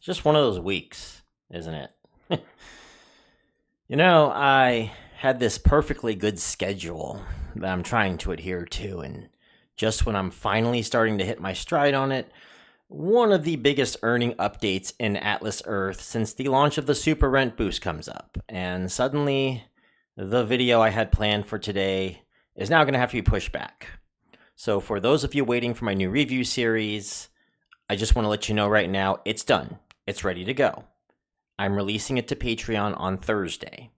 Just one of those weeks, isn't it? I had this perfectly good schedule that I'm trying to adhere to, and just when I'm finally starting to hit my stride on it, one of the biggest earning updates in Atlas Earth since the launch of the Super Rent Boost comes up, and suddenly the video I had planned for today is now going to have to be pushed back. So, for those of you waiting for my new review series, I just want to let you know right now it's done. It's ready to go. I'm releasing it to Patreon on Thursday.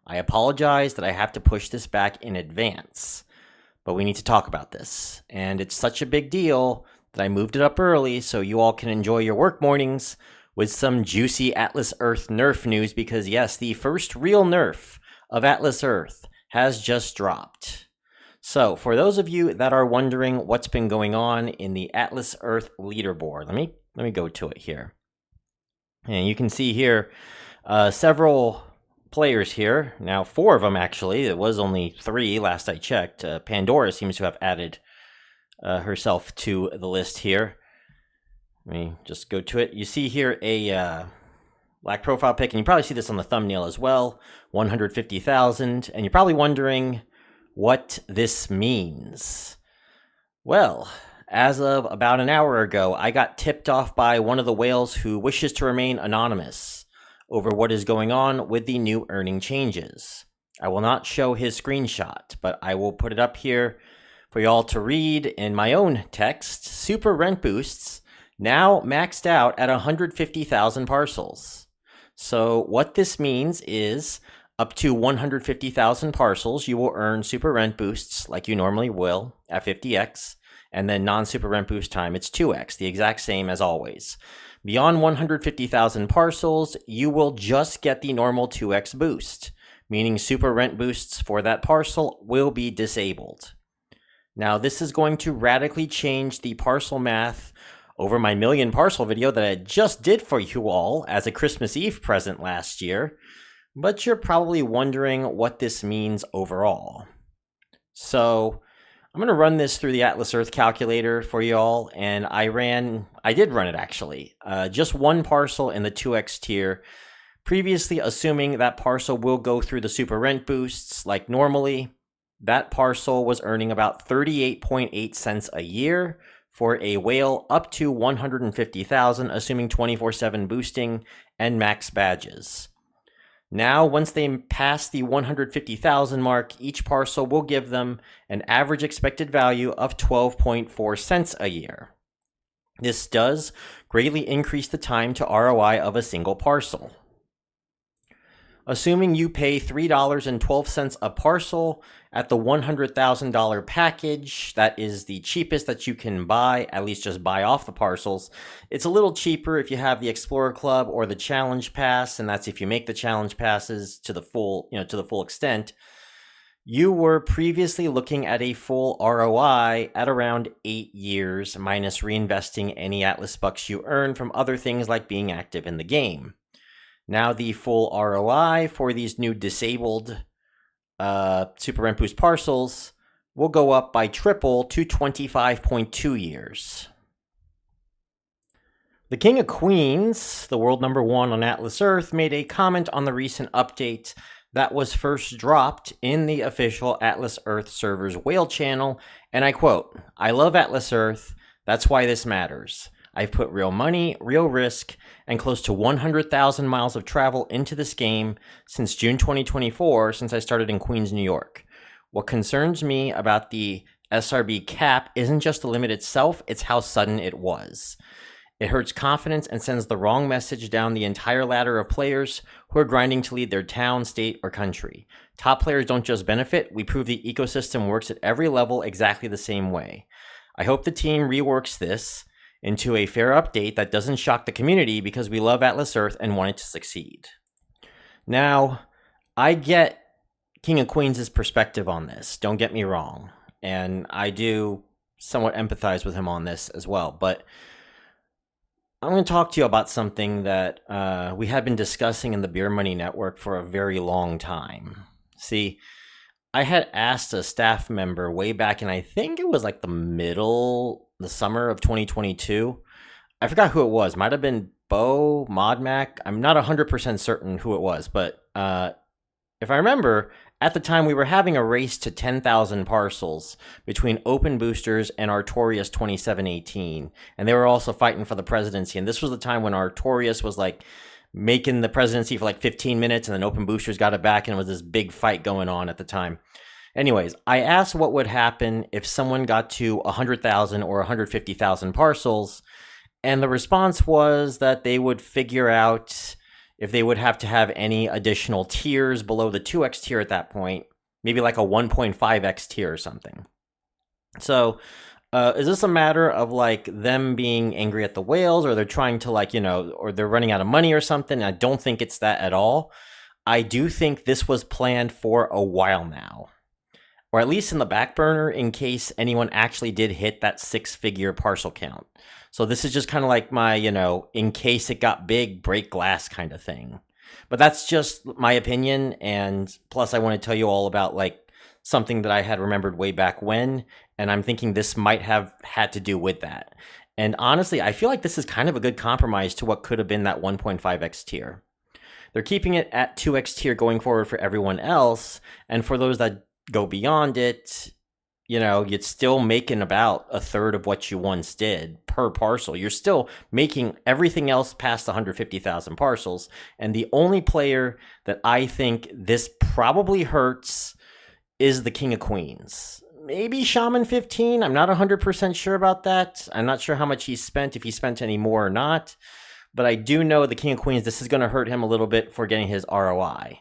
I apologize that I have to push this back in advance, but we need to talk about this. And it's such a big deal that I moved it up early so you all can enjoy your work mornings with some juicy Atlas Earth Nerf news because, yes, the first real Nerf of Atlas Earth has just dropped. So, for those of you that are wondering what's been going on in the Atlas Earth leaderboard, let me go to it here. And you can see here several players here. Now, 4 of them actually. It was only 3 last I checked. Pandora seems to have added herself to the list here. Let me just go to it. You see here a black profile pic, and you probably see this on the thumbnail as well. 150,000, and you're probably wondering what this means. Well, as of about an hour ago, I got tipped off by one of the whales who wishes to remain anonymous over what is going on with the new earning changes. I will not show his screenshot, but I will put it up here for y'all to read in my own text. Super rent boosts now maxed out at 150,000 parcels. So what this means is up to 150,000 parcels, you will earn super rent boosts like you normally will at 50x, and then non-super rent boost time, it's 2x, the exact same as always. Beyond 150,000 parcels, you will just get the normal 2x boost, meaning super rent boosts for that parcel will be disabled. Now, this is going to radically change the parcel math over my million parcel video that I just did for you all as a Christmas Eve present last year. But you're probably wondering what this means overall. So I'm going to run this through the Atlas Earth calculator for y'all, and I did run it actually, just one parcel in the 2x tier, previously assuming that parcel will go through the super rent boosts like normally. That parcel was earning about 38.8 cents a year for a whale up to 150,000, assuming 24/7 boosting and max badges. Now, once they pass the 150,000 mark, each parcel will give them an average expected value of 12.4 cents a year. This does greatly increase the time to ROI of a single parcel. Assuming you pay $3.12 a parcel at the $100,000 package, that is the cheapest that you can buy, at least just buy off the parcels. It's a little cheaper if you have the Explorer Club or the Challenge Pass, and that's if you make the Challenge Passes to the full extent. You were previously looking at a full ROI at around 8 years, minus reinvesting any Atlas bucks you earn from other things like being active in the game. Now the full ROI for these new disabled Super Rent Boost parcels will go up by triple to 25.2 years. The King of Queens, the world number 1 on Atlas Earth, made a comment on the recent update that was first dropped in the official Atlas Earth server's whale channel, and I quote, "I love Atlas Earth, that's why this matters. I've put real money, real risk, and close to 100,000 miles of travel into this game since June 2024, since I started in Queens, New York. What concerns me about the SRB cap isn't just the limit itself, it's how sudden it was. It hurts confidence and sends the wrong message down the entire ladder of players who are grinding to lead their town, state, or country. Top players don't just benefit, we prove the ecosystem works at every level exactly the same way. I hope the team reworks this into a fair update that doesn't shock the community because we love Atlas Earth and want it to succeed." Now, I get King of Queens' perspective on this, don't get me wrong, and I do somewhat empathize with him on this as well, but I'm going to talk to you about something that we have been discussing in the Beer Money Network for a very long time. See, I had asked a staff member way back in, I think it was like the the summer of 2022. I forgot who it was. Might have been Bo, Modmac. I'm not 100% certain who it was, but if I remember, at the time we were having a race to 10,000 parcels between Open Boosters and Artorias 2718, and they were also fighting for the presidency. And this was the time when Artorias was like making the presidency for like 15 minutes, and then Open Boosters got it back, and it was this big fight going on at the time. Anyways, I asked what would happen if someone got to 100,000 or 150,000 parcels, and the response was that they would figure out if they would have to have any additional tiers below the 2x tier at that point, maybe like a 1.5x tier or something. So is this a matter of like them being angry at the whales, or they're trying to like, or they're running out of money or something? I don't think it's that at all. I do think this was planned for a while now, or at least in the back burner in case anyone actually did hit that 6-figure parcel count. So this is just kind of like my, in case it got big, break glass kind of thing. But that's just my opinion. And plus I want to tell you all about like something that I had remembered way back when. And I'm thinking this might have had to do with that. And honestly, I feel like this is kind of a good compromise to what could have been that 1.5x tier. They're keeping it at 2x tier going forward for everyone else. And for those that go beyond it, you're still making about a third of what you once did per parcel. You're still making everything else past 150,000 parcels. And the only player that I think this probably hurts is the King of Queens. Maybe Shaman 15. I'm not 100% sure about that. I'm not sure how much he spent, if he spent any more or not. But I do know the King of Queens, this is going to hurt him a little bit for getting his ROI.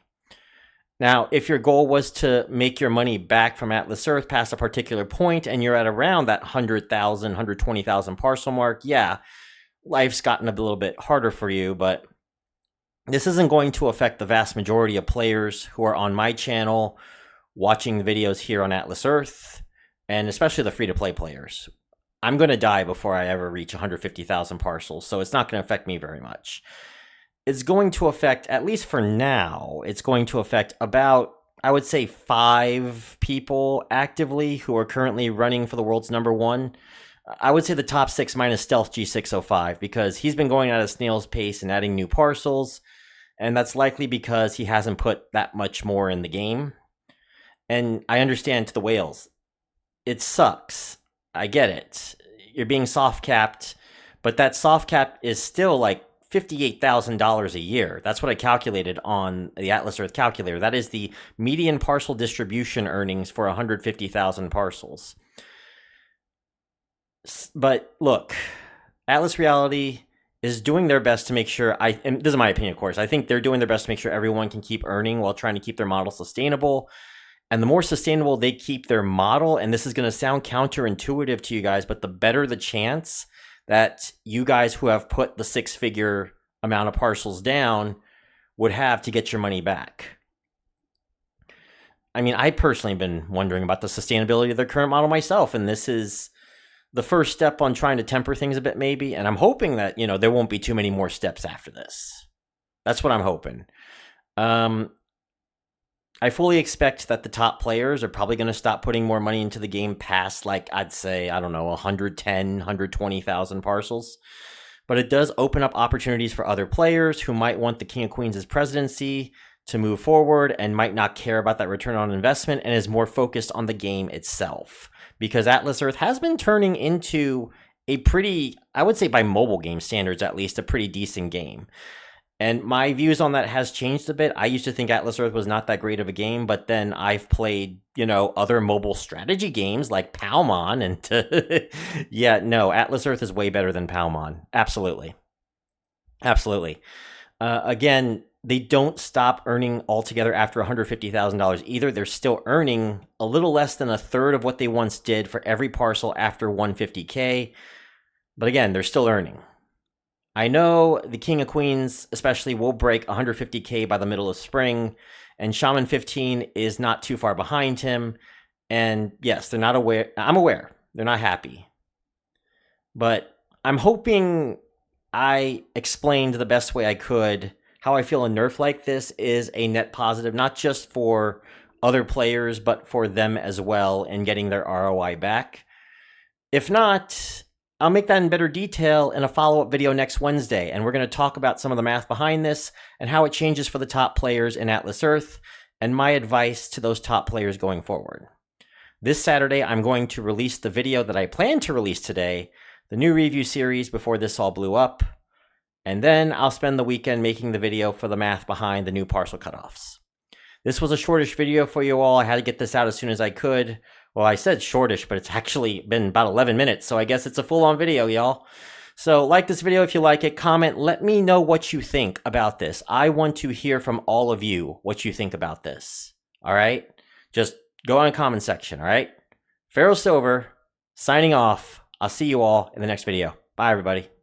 Now, if your goal was to make your money back from Atlas Earth past a particular point and you're at around that 100,000, 120,000 parcel mark, yeah, life's gotten a little bit harder for you, but this isn't going to affect the vast majority of players who are on my channel watching the videos here on Atlas Earth, and especially the free-to-play players. I'm going to die before I ever reach 150,000 parcels, so it's not going to affect me very much. It's going to affect, at least for now, it's going to affect about, I would say, 5 people actively who are currently running for the world's #1. I would say the top 6 minus Stealth G605, because he's been going at a snail's pace and adding new parcels, and that's likely because he hasn't put that much more in the game. And I understand to the whales, it sucks. I get it. You're being soft capped, but that soft cap is still like $58,000 a year. That's what I calculated on the Atlas Earth calculator. That is the median parcel distribution earnings for 150,000 parcels. But look, Atlas Reality is doing their best to make sure, and this is my opinion, of course, I think they're doing their best to make sure everyone can keep earning while trying to keep their model sustainable. And the more sustainable they keep their model, and this is going to sound counterintuitive to you guys, but the better the chance that you guys who have put the 6-figure amount of parcels down would have to get your money back. I mean, I personally have been wondering about the sustainability of their current model myself, and this is the first step on trying to temper things a bit maybe, and I'm hoping that, there won't be too many more steps after this. That's what I'm hoping. I fully expect that the top players are probably going to stop putting more money into the game past, like, I'd say, 110, 120,000 parcels. But it does open up opportunities for other players who might want the King of Queens' presidency to move forward and might not care about that return on investment and is more focused on the game itself. Because Atlas Earth has been turning into a pretty, I would say by mobile game standards at least, a pretty decent game. And my views on that has changed a bit. I used to think Atlas Earth was not that great of a game, but then I've played, other mobile strategy games like Palmon, and yeah, no, Atlas Earth is way better than Palmon. Absolutely. Absolutely. Again, they don't stop earning altogether after $150,000 either. They're still earning a little less than a third of what they once did for every parcel after 150K. But again, they're still earning. I know the King of Queens especially will break 150K by the middle of spring, and Shaman 15 is not too far behind him. And yes, they're not aware. I'm aware. They're not happy. But I'm hoping I explained the best way I could how I feel a nerf like this is a net positive, not just for other players, but for them as well in getting their ROI back. If not, I'll make that in better detail in a follow-up video next Wednesday, and we're going to talk about some of the math behind this and how it changes for the top players in Atlas Earth and my advice to those top players going forward. This Saturday, I'm going to release the video that I planned to release today, the new review series before this all blew up, and then I'll spend the weekend making the video for the math behind the new parcel cutoffs. This was a shortish video for you all. I had to get this out as soon as I could. Well, I said shortish, but it's actually been about 11 minutes, so I guess it's a full-on video, y'all. So like this video if you like it, comment, let me know what you think about this. I want to hear from all of you what you think about this, all right? Just go on the comment section, all right? Pharaoh Silver, signing off. I'll see you all in the next video. Bye, everybody.